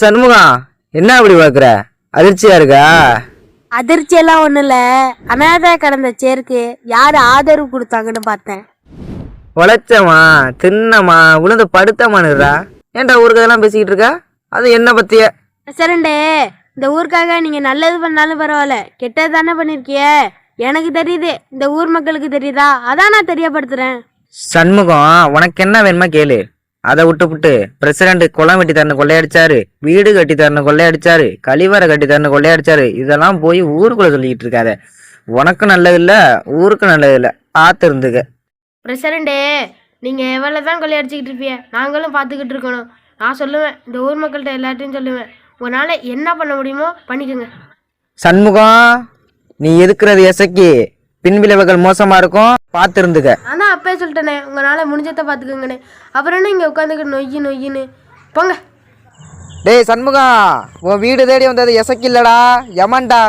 சண்முகம், என்ன அப்படி பார்க்குற? அதிர்ச்சியா இருக்கா? அதிர்ச்சியெல்லாம் ஒன்றும் இல்லை. அனாதை கடந்த சேருக்கு யார் ஆதரவு கொடுத்தாங்கன்னு பார்த்தேன். உழைச்சமா தின்னமா உளுந்து படுத்தமானுறா. ஏன்டா ஊருக்கு அதெல்லாம் பேசிக்கிட்டு இருக்கா? அது என்ன பத்திய? பிரசிடண்டே, இந்த ஊருக்காக நீங்கள் நல்லது பண்ணாலும் பரவாயில்ல, கெட்டது தானே பண்ணியிருக்கிய. எனக்கு தெரியுது, இந்த ஊர் மக்களுக்கு தெரியுதா? அதான் நான் தெரியப்படுத்துகிறேன். சண்முகம், உனக்கு என்ன வேணுமா கேளு. அதை விட்டு பிரசிடண்ட் குளம் வெட்டி தரணும் கொள்ளையடிச்சாரு, வீடு கட்டி தரணும் கொள்ளையடிச்சாரு, கழிவறை கட்டி தரணும் கொள்ளையடிச்சாரு, இதெல்லாம் போய் ஊருக்குள்ள சொல்லிக்கிட்டு இருக்காத. உனக்கும் நல்லது இல்லை, ஊருக்கும் நல்லது இல்லை. பார்த்து இருந்துக்க. பிரசிடண்டே, நீங்கள் எவ்வளோ தான் கொள்ளையடிச்சிக்கிட்டு இருப்பிய, நாங்களும் பார்த்துக்கிட்டு இருக்கணும். நான் சொல்லுவேன், இந்த ஊர் மக்கள்கிட்ட எல்லாத்தையும் சொல்லுவேன். உங்களால் என்ன பண்ண முடியுமோ பண்ணிக்கோங்க. சண்முகம், நீ எதுக்குறது எசக்கி, பின்விளைவுகள் மோசமா இருக்கும், பார்த்து இருந்துக்க. ஆனால் அப்பயே சொல்லிட்டேனே, உங்களால் முடிஞ்சதை பார்த்துக்கோங்கண்ணே. அப்புறம் என்ன இங்கே உட்காந்துக்கிட்டு நொய்யின்னு போங்க. டேய் சண்முகம், உன் வீடு தேடி வந்தது எசக்கி இல்லடா, யமன்டா.